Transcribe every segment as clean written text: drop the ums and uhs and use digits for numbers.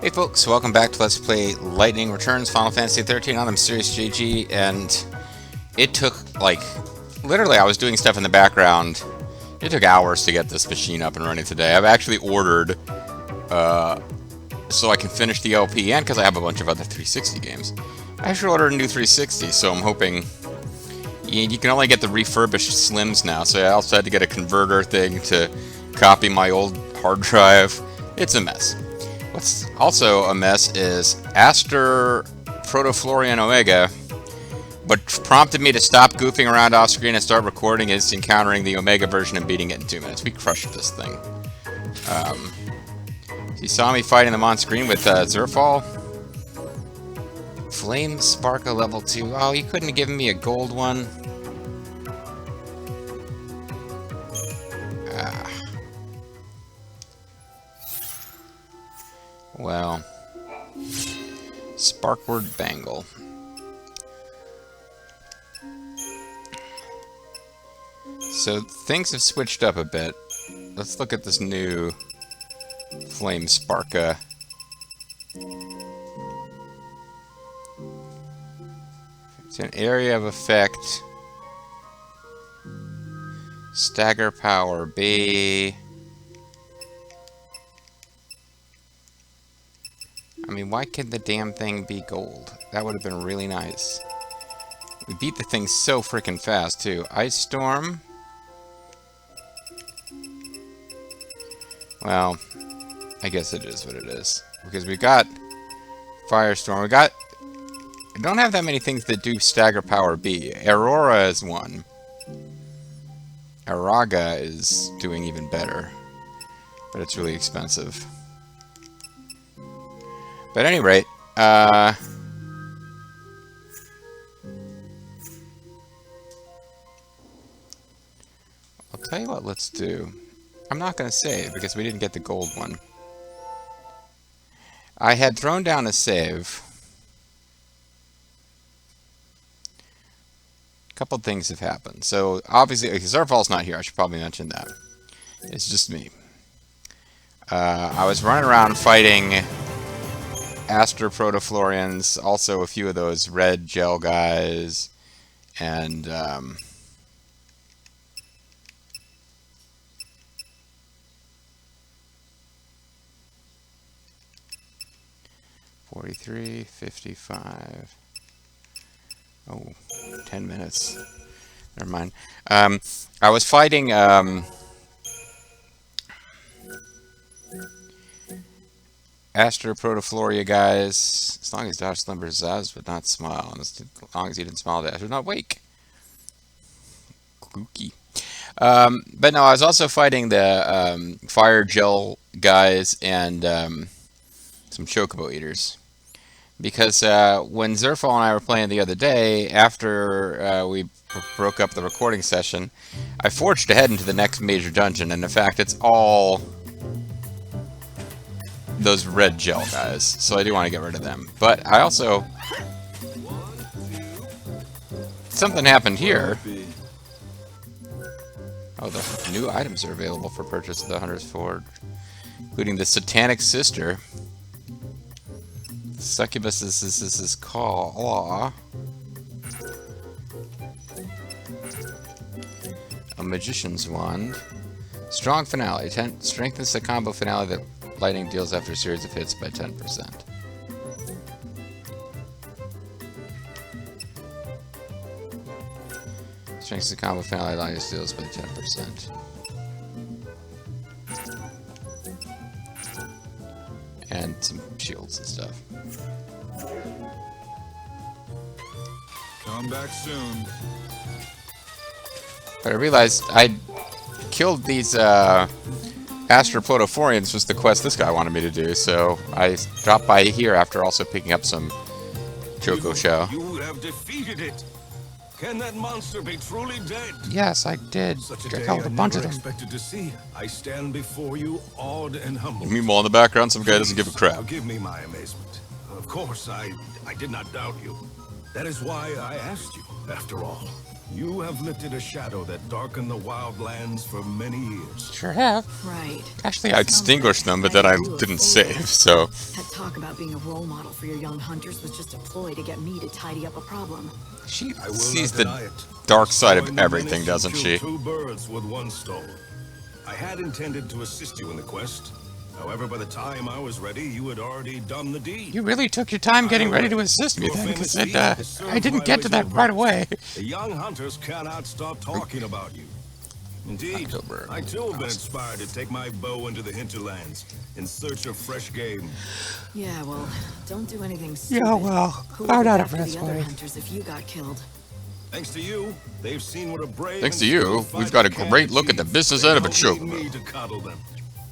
Hey folks, welcome back to Let's Play Lightning Returns Final Fantasy XIII. I'm Mysterious JG, and it took, like, literally I was doing stuff in the background. It took hours to get this machine up and running today. I've actually ordered, so I can finish the LP, and because I have a bunch of other 360 games. I actually ordered a new 360, so I'm hoping... You can only get the refurbished Slims now, so I also had to get a converter thing to copy my old hard drive. It's a mess. What's also a mess is Aster Protoflorian Omega, what prompted me to stop goofing around off screen and start recording is encountering the Omega version and beating it in 2 minutes. We crushed this thing. You saw me fighting them on screen with Zerfall. Flame Sparka level 2. Oh, you couldn't have given me a gold one. Well, Sparkward Bangle. So things have switched up a bit. Let's look at this new Flame Sparka. It's an area of effect. Stagger power B. I mean, why can't the damn thing be gold? That would have been really nice. We beat the thing so freaking fast, too. Ice Storm. Well, I guess it is what it is. Because we got Firestorm. We got... I don't have that many things that do Stagger Power B. Aurora is one. Araga is doing even better. But it's really expensive. But at any rate, I'll tell you what, let's do. I'm not going to save because we didn't get the gold one. I had thrown down a save. A couple things have happened. So, obviously, Zerfall's not here. I should probably mention that. It's just me. I was running around fighting Aster Protoflorians, also a few of those red gel guys, and 43, 55. Oh, 10 minutes. Never mind. I was fighting Aster Protofloria guys, as long as Josh Slimbers does, but not smile. And as long as he didn't smile, Dash would not wake. Kooky. But no, I was also fighting the fire gel guys and some chocobo eaters. Because when Zerfall and I were playing the other day, after we broke up the recording session, I forged ahead into the next major dungeon, and in fact, it's all those red gel guys, so I do want to get rid of them. But I also... Something happened here. Oh, the new items are available for purchase at the Hunter's Forge, including the Satanic Sister. Succubus is call. A Magician's Wand. Strong Finale. Strengthens the combo finale that lightning deals after a series of hits by 10%. Strengthens the combo finale lightning deals by 10%. And some shields and stuff. Come back soon. But I realized I killed these Aster Protoflorians was the quest this guy wanted me to do, so I dropped by here after also picking up some Choco Shell. You have defeated it. Can that monster be truly dead? Yes, I did. Such a I day killed a I bunch of never them. expected to see. I stand before you, awed and humbled. Meanwhile, in the background, some guy doesn't give a crap. Forgive me my amazement. Of course, I did not doubt you. That is why I asked you, after all. You have lifted a shadow that darkened the wild lands for many years. Sure have. Right. Actually, I extinguished them, but then I didn't save, so... talk about being a role model for your young hunters was just a ploy to get me to tidy up a problem. She I will sees not the deny it. dark side of Destroying the everything, menace doesn't killed she? 2 birds with 1 stone. I had intended to assist you in the quest. However, by the time I was ready, you had already done the deed. You really took your time getting ready to assist me then, because I didn't get to that right away. The young hunters cannot stop talking about you. Indeed, I too have been inspired to take my bow into the hinterlands in search of fresh game. Yeah, well, don't do anything stupid. Yeah, well, Who I'm would not look after impressed the other by it. hunters if you got killed? Thanks to you, they've seen what a brave. Thanks and to you, skilled we've fighter got a can great look at the achieve. business They end of a don't need chocobo. me to coddle them.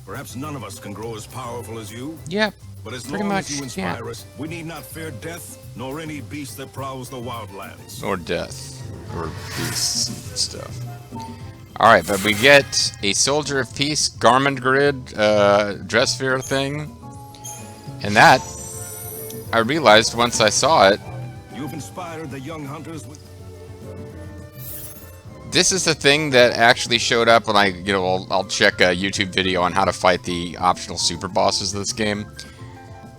Perhaps none of us can grow as powerful as you. Yep, But as pretty long much, as you inspire yeah. us, we need not fear death, nor any beast that prowls the wildlands. Or death. Or beasts and stuff. Alright, but we get a Soldier of Peace garment grid dress sphere thing. And that, I realized once I saw it, You've inspired the young hunters with... this is the thing that actually showed up when I'll check a YouTube video on how to fight the optional super bosses of this game.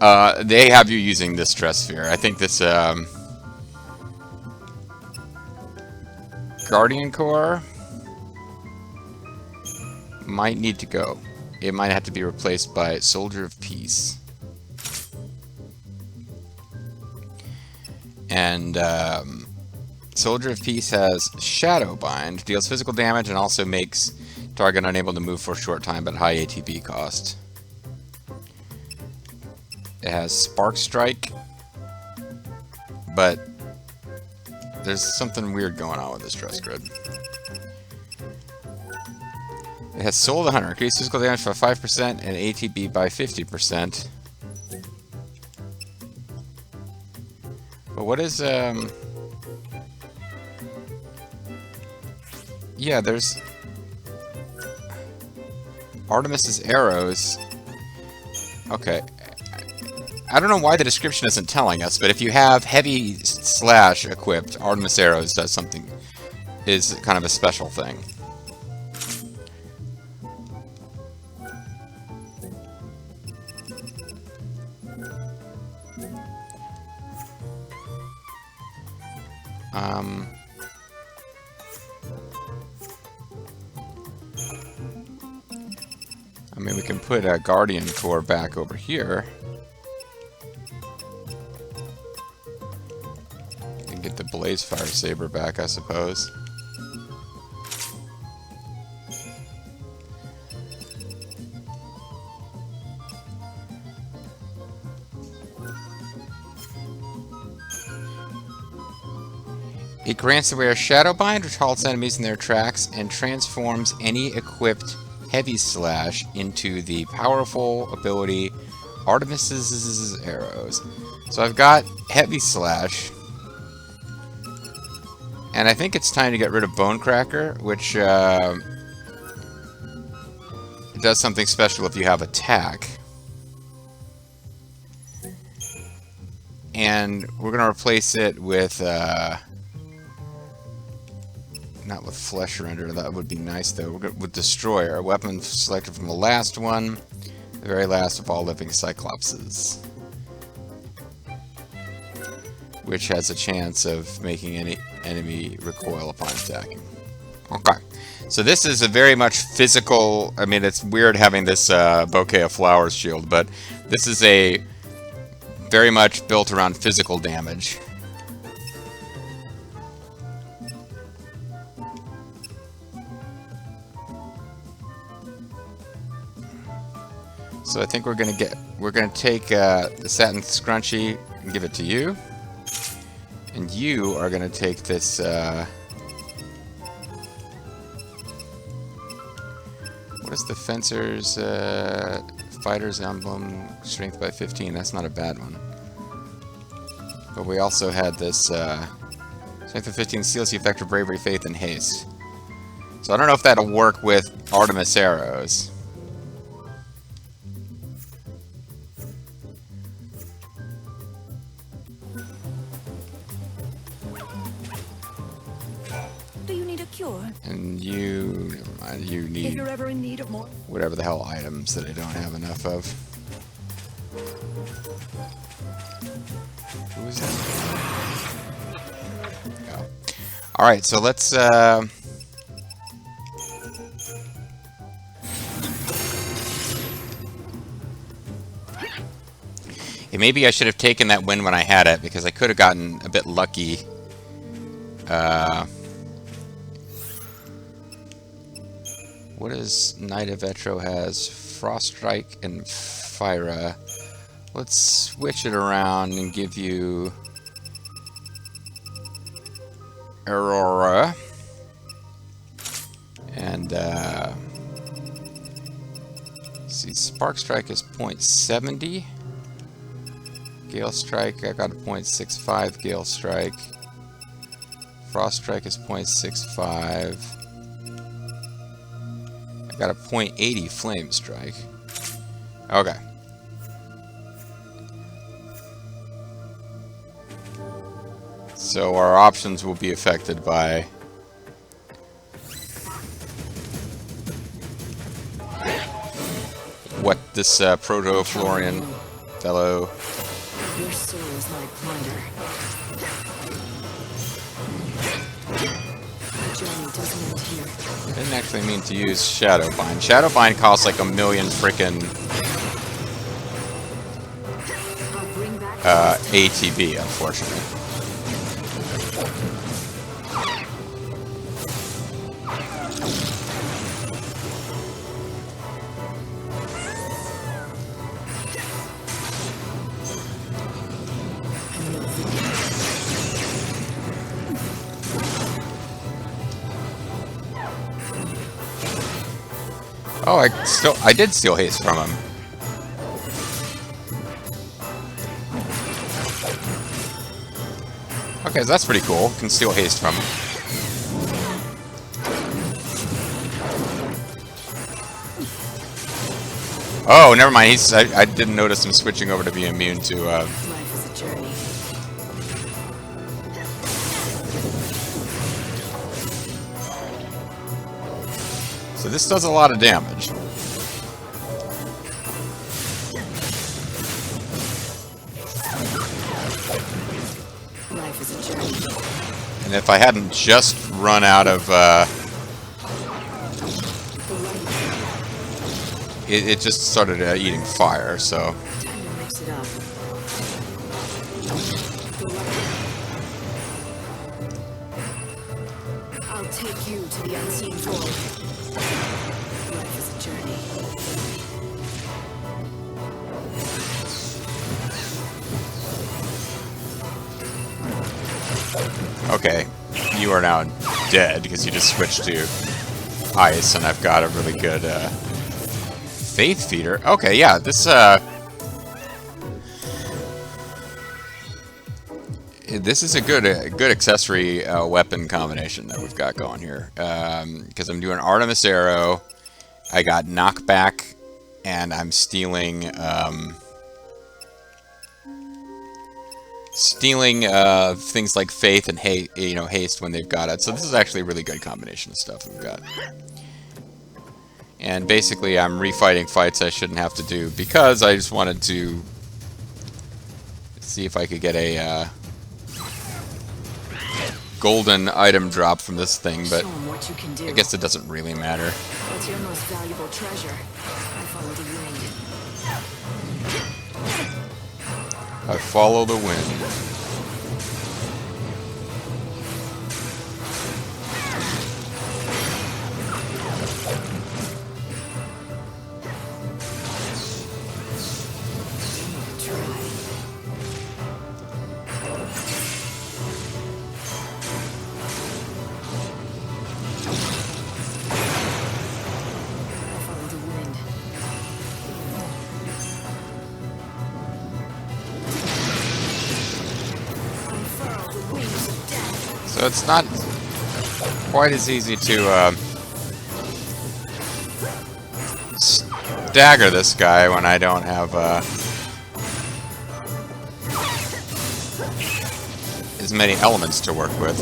They have you using this dress sphere. I think this, Guardian Core might need to go. It might have to be replaced by Soldier of Peace. And, Soldier of Peace has Shadow Bind, deals physical damage, and also makes target unable to move for a short time but high ATB cost. It has Spark Strike, but there's something weird going on with this dress grid. It has Soul of the Hunter, increase physical damage by 5% and ATB by 50%. But what is, yeah, there's Artemis's arrows. Okay. I don't know why the description isn't telling us, but if you have heavy slash equipped, Artemis arrows does something, is kind of a special thing. I mean, we can put a Guardian Core back over here. And get the Blaze Fire Saber back, I suppose. It grants the wearer Shadow Bind, which halts enemies in their tracks, and transforms any equipped Heavy Slash into the powerful ability Artemis's Arrows. So I've got Heavy Slash, and I think it's time to get rid of Bone Cracker, which does something special if you have attack. And we're going to replace it with... not with Flesh Render, that would be nice though. We're good with Destroyer, a weapon selected from the last one, the very last of all living Cyclopses, which has a chance of making any enemy recoil upon attacking. Okay, so this is a very much physical, I mean it's weird having this bouquet of flowers shield, but this is a very much built around physical damage. So I think we're gonna take the satin scrunchie and give it to you, and you are gonna take this. What is the fencer's fighter's emblem? Strength by 15. That's not a bad one. But we also had this strength of 15 seals the effect of bravery, faith, and haste. So I don't know if that'll work with Artemis arrows. And you, never mind, you need If you're ever in need of more, whatever the hell items that I don't have enough of. was that? Oh. Alright, so let's... maybe I should have taken that win when I had it, because I could have gotten a bit lucky. What does Knight of Etro has? Frost Strike and Fyra. Let's switch it around and give you Aurora. And see, Spark Strike is 0.70. Gale Strike, I got a 0.65 Gale Strike. Frost Strike is 0.65. I got a 0.80 Flame Strike. Okay. So our options will be affected by what this Protoflorian fellow... Your soul is my plunder. The journey doesn't end here. I didn't actually mean to use Shadowbind. Shadowbind costs like a million frickin' ATB, unfortunately. Oh, I did steal haste from him. Okay, so that's pretty cool. Can steal haste from him. Oh, never mind. I didn't notice him switching over to be immune to. Life is a journey. So this does a lot of damage. Life is a journey. And if I hadn't just run out of, it just started eating fire. So. Time to mix it up. I'll take you to the unseen void. Life is a journey. Okay, you are now dead because you just switched to ice, and I've got a really good Faith Feeder. Okay, yeah, this is a good accessory weapon combination that we've got going here. Because I'm doing Artemis Arrow, I got knockback, and I'm stealing things like faith and haste when they've got it. So this is actually a really good combination of stuff we've got. And basically, I'm refighting fights I shouldn't have to do because I just wanted to see if I could get a golden item drop from this thing, but Show 'em what you can do. I guess it doesn't really matter. What's your most valuable treasure? I follow the wind. I follow the wind. So it's not quite as easy to stagger this guy when I don't have as many elements to work with.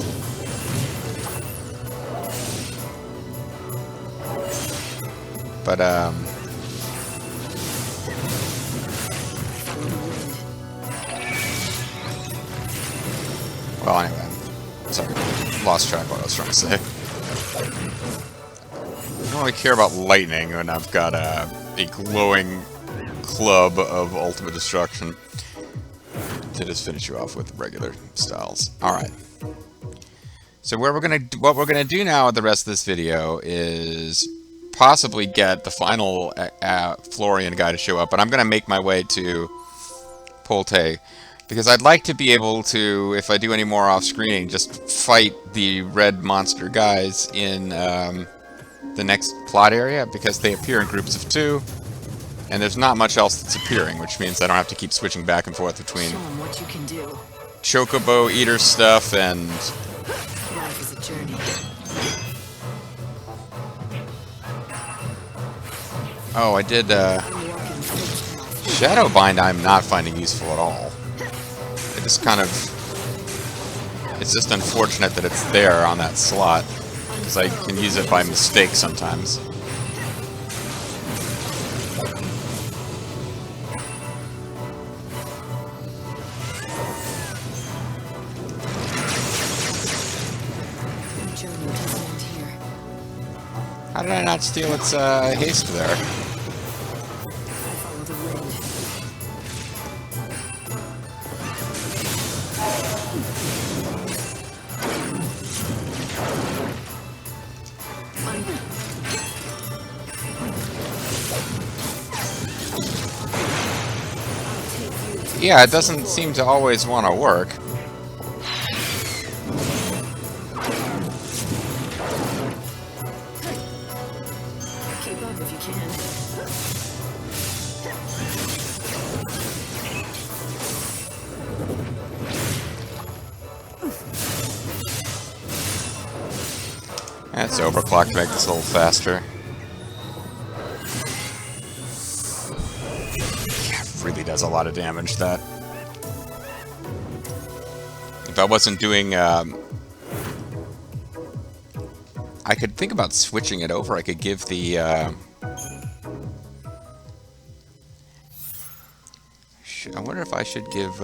But lost track of what I was trying to say. I don't really care about lightning when I've got a glowing club of ultimate destruction to just finish you off with regular styles. Alright. So what we're gonna do now with the rest of this video is possibly get the final Florian guy to show up, but I'm gonna make my way to Polte, because I'd like to be able to, if I do any more off-screening, just fight the red monster guys in the next plot area, because they appear in groups of 2, and there's not much else that's appearing, which means I don't have to keep switching back and forth between Show 'em what you can do. Chocobo Eater stuff and... Life is a journey. Oh, I did, Shadowbind I'm not finding useful at all. It just kind of... It's just unfortunate that it's there on that slot, because I can use it by mistake sometimes. How did I not steal its haste there? Follow the wind. Yeah, it doesn't seem to always want to work. Keep up if you can. That's overclocked to make this a little faster. Really does a lot of damage, that. If I wasn't doing, I could think about switching it over. I could give the, I wonder if I should give,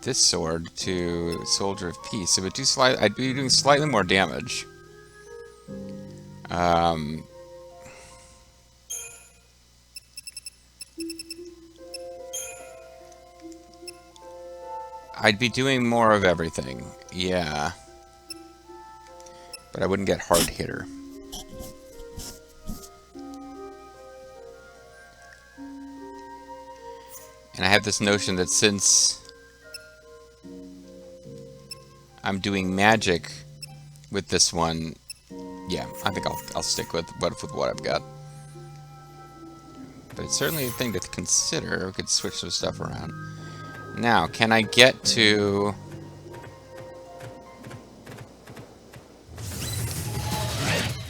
this sword to Soldier of Peace. It would do I'd be doing slightly more damage. I'd be doing more of everything, yeah. But I wouldn't get hard hitter. And I have this notion that since I'm doing magic with this one, yeah, I think I'll stick with what I've got. But it's certainly a thing to consider. We could switch some stuff around. Now, can I get to...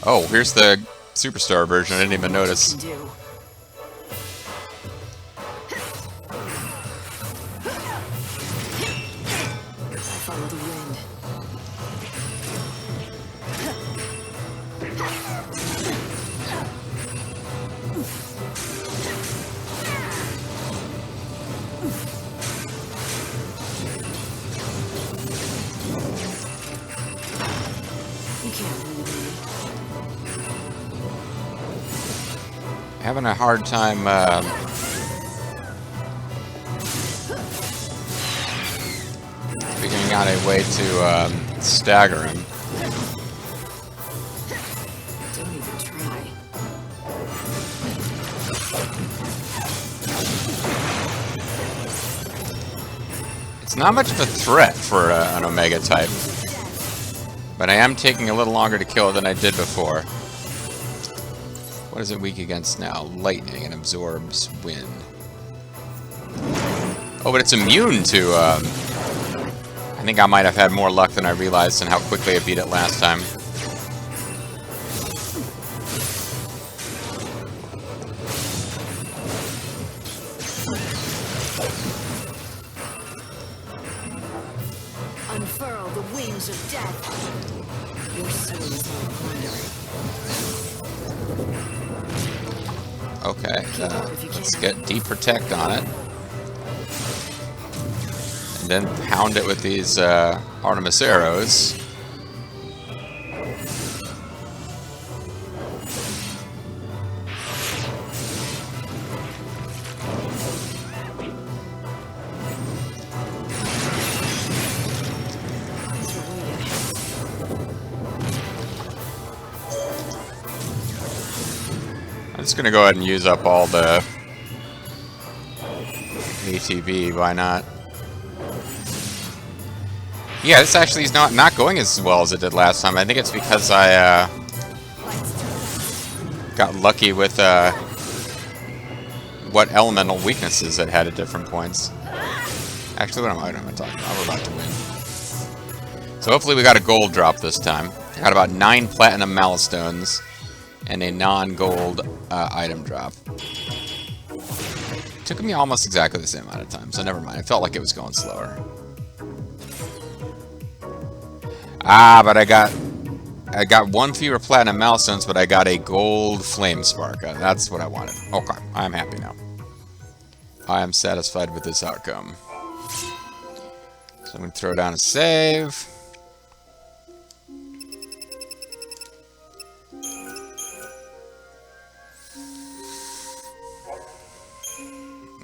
Oh, here's the Superstar version. I didn't even notice. Follow the wind. Having a hard time figuring out a way to stagger him. Don't even try. It's not much of a threat for an Omega type, but I am taking a little longer to kill it than I did before. What is it weak against now? Lightning, and absorbs wind. Oh, but it's immune to, I think I might have had more luck than I realized in how quickly I beat it last time. Unfurl the wings of death. Your soul is my plunder. Okay, let's get Deep Protect on it. And then pound it with these Artemis arrows. I'm just gonna go ahead and use up all the ATB, why not? Yeah, this actually is not going as well as it did last time. I think it's because I got lucky with what elemental weaknesses it had at different points. Actually, what am I talking about? We're about to win. So hopefully we got a gold drop this time. I got about 9 platinum Malistones and a non-gold item drop. Took me almost exactly the same amount of time, so never mind. It felt like it was going slower. Ah, but I got 1 fewer platinum Malistones, but I got a gold flame spark. That's what I wanted. Okay, I'm happy now. I am satisfied with this outcome. So I'm going to throw down a save.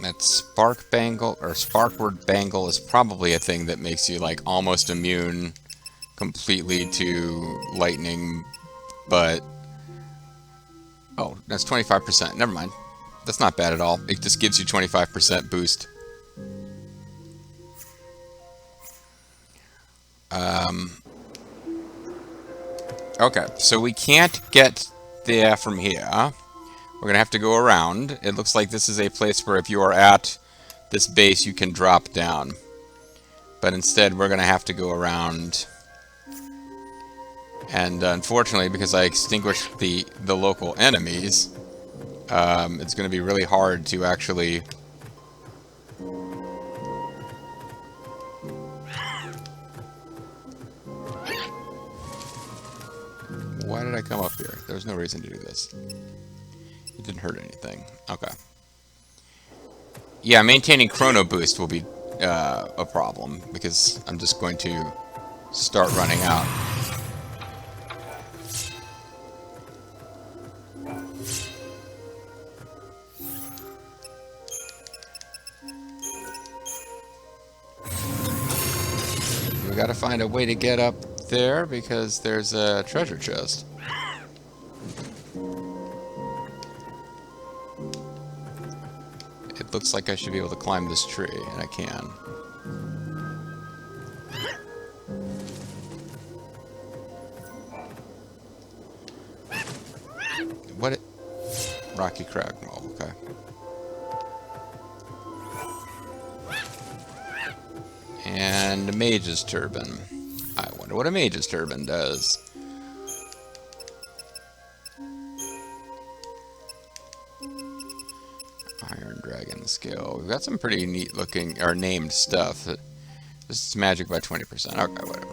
That spark bangle, or sparkward bangle, is probably a thing that makes you like almost immune completely to lightning, but oh, that's 25%. Never mind. That's not bad at all. It just gives you 25% boost. Okay, so we can't get there from here. We're going to have to go around. It looks like this is a place where if you are at this base, you can drop down. But instead, we're going to have to go around. And unfortunately, because I extinguished the local enemies, it's going to be really hard to actually... Why did I come up here? There's no reason to do this. It didn't hurt anything. Okay. Yeah, maintaining chrono boost will be a problem, because I'm just going to start running out. We gotta find a way to get up there, because there's a treasure chest. It looks like I should be able to climb this tree, and I can. What it... Rocky Crag. Oh, okay. And a Mage's Turban. I wonder what a Mage's Turban does. Iron Dragon Scale. We've got some pretty neat looking, or named stuff. This is magic by 20%. Okay, whatever.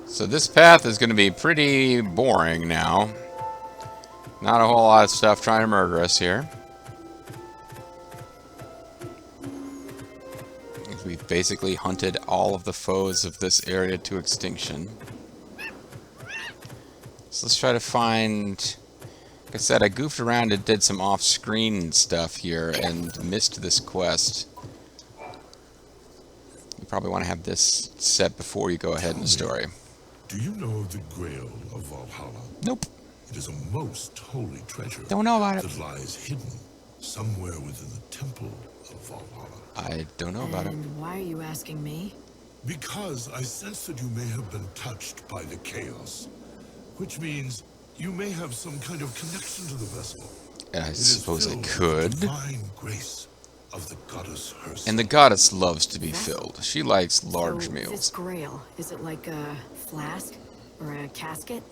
So this path is going to be pretty boring now. Not a whole lot of stuff trying to murder us here. We've basically hunted all of the foes of this area to extinction. So let's try to find... Like I said, I goofed around and did some off-screen stuff here and missed this quest. You probably want to have this set before you go ahead in the story. Do you know the Grail of Valhalla? Nope. It is a most holy treasure. Don't know about it. That lies hidden somewhere within the temple of Valhalla. I don't know about it. And why are you asking me? Because I sense that you may have been touched by the chaos, which means you may have some kind of connection to the vessel. I suppose I could. The divine grace of the goddess herself. And the goddess loves to be filled. She likes large So, meals. This grail, is it like a flask or a casket?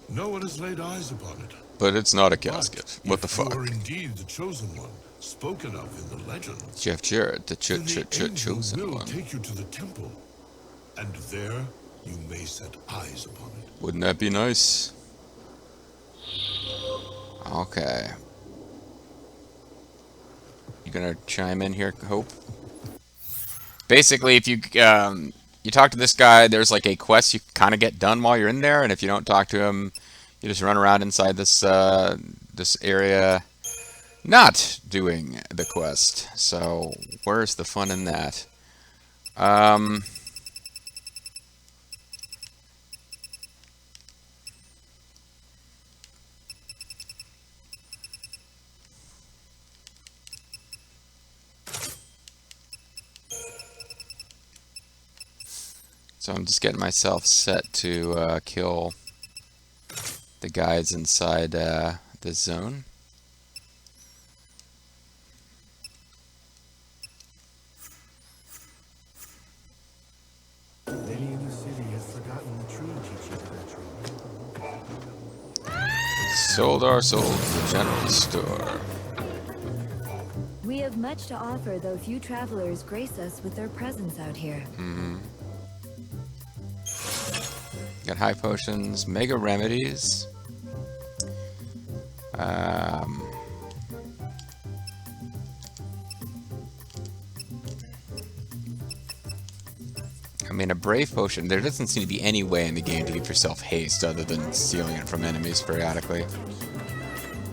No one has laid eyes upon it. But it's not a casket. What the If you fuck? are indeed the chosen one, spoken of in the legends, Jeff Jarrett, the then the angel chosen will one. take you to the temple, and there You may set eyes upon it. Wouldn't that be nice? Okay. You gonna chime in here, Hope? Basically, if you you talk to this guy, there's like a quest you kind of get done while you're in there, and if you don't talk to him, you just run around inside this this area, not doing the quest. So where's the fun in that? So I'm just getting myself set to kill the guys inside the zone. Many in the city have forgotten the true teaching of that tree. Sold our souls to the general store. We have much to offer, though few travelers grace us with their presence out here. Got high potions, mega remedies. I mean, a brave potion. There doesn't seem to be any way in the game to give yourself haste other than stealing it from enemies periodically.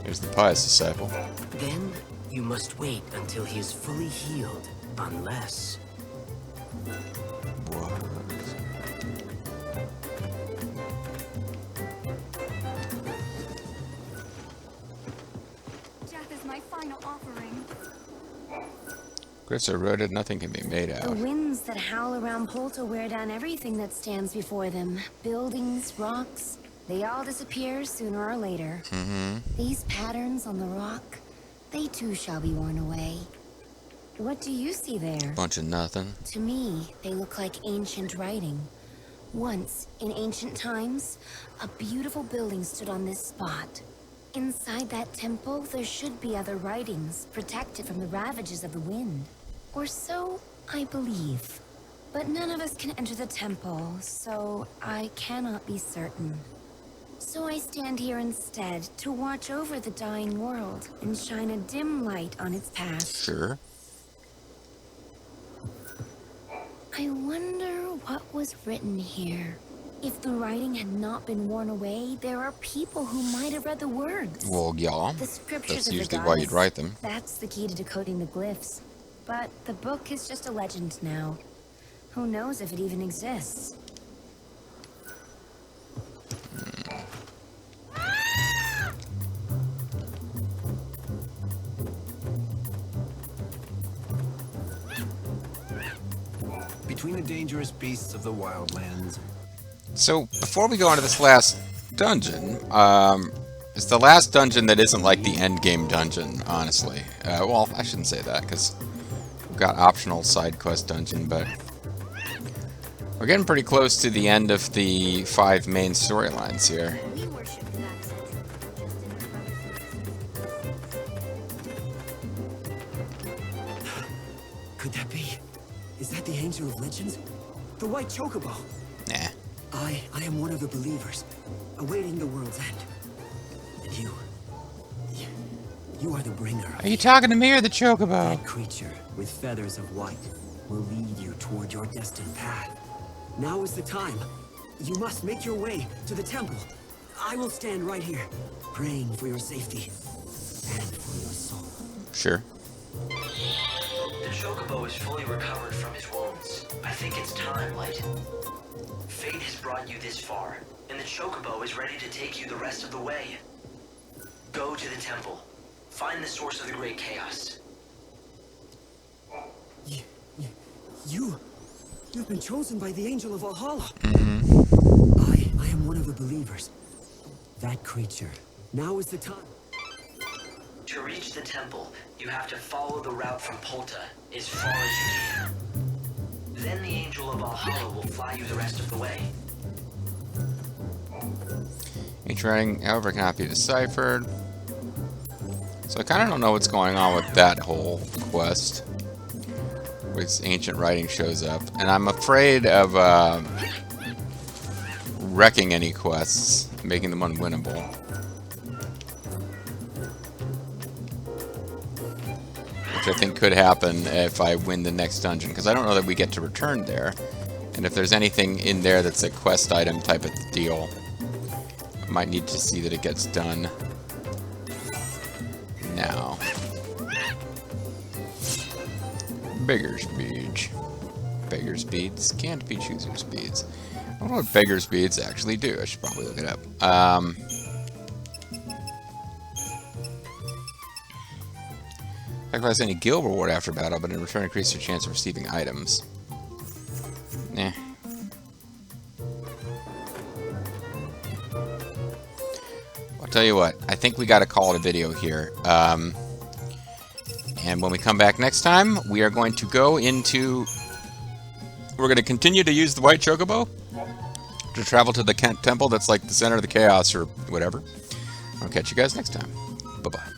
Here's the pious disciple. Then you must wait until he is fully healed, unless... What? Death is my final offering. Griffs are eroded, nothing can be made The out. winds that howl around Polta wear down everything that stands before them. Buildings, rocks, they all disappear sooner or later. These patterns on the rock, they too shall be worn away. What do you see there? Bunch of nothing. To me, they look like ancient writing. Once, in ancient times, a beautiful building stood on this spot. Inside that temple, there should be other writings, protected from the ravages of the wind. Or so I believe. But none of us can enter the temple, so I cannot be certain. So I stand here instead to watch over the dying world and shine a dim light on its past. Sure. I wonder what was written here. If the writing had not been worn away, there are people who might have read the words. Well, yeah. The scriptures That's of the usually why goddess. you'd write them. That's the key to decoding the glyphs. But the book is just a legend now. Who knows if it even exists? Between the dangerous beasts of the wildlands. So, before we go into this last dungeon, it's the last dungeon that isn't like the end game dungeon, honestly. Well, I shouldn't say that, because we've got optional side quest dungeon, but we're getting pretty close to the end of the 5 main storylines here. We worship that. Could that be? Is that the Angel of Legends? The White Chocobo? Nah. I am one of the believers, awaiting the world's end. And you are the bringer. Are you talking to me or the Chocobo? That creature with feathers of white will lead you toward your destined path. Now is the time. You must make your way to the temple. I will stand right here, praying for your safety and for your soul. Sure. The Chocobo is fully recovered from his wounds. I think it's time, Light. Fate has brought you this far, and the Chocobo is ready to take you the rest of the way. Go to the temple. Find the source of the great chaos. You've been chosen by the Angel of Valhalla. Mm-hmm. I am one of the believers. That creature. Now is the time. To reach the temple, you have to follow the route from Polta as far as you can. Then the Angel of Valhalla will fly you the rest of the way. Ancient writing, however, cannot be deciphered. So I kind of don't know what's going on with that whole quest. Where this ancient writing shows up. And I'm afraid of wrecking any quests, making them unwinnable. Which I think could happen if I win the next dungeon, because I don't know that we get to return there. And if there's anything in there that's a quest item type of deal, I might need to see that it gets done now. Beggar's Beads. Beggar's Beads? Can't be Chooser's Beads. I don't know what Beggar's Beads actually do. I should probably look it up. Sacrifice any guild reward after battle, but in return increase your chance of receiving items. Nah. I'll tell you what. I think we got to call it a video here. And when we come back next time, we are going to go into... We're going to continue to use the white chocobo to travel to the temple that's like the center of the chaos or whatever. I'll catch you guys next time. Bye-bye.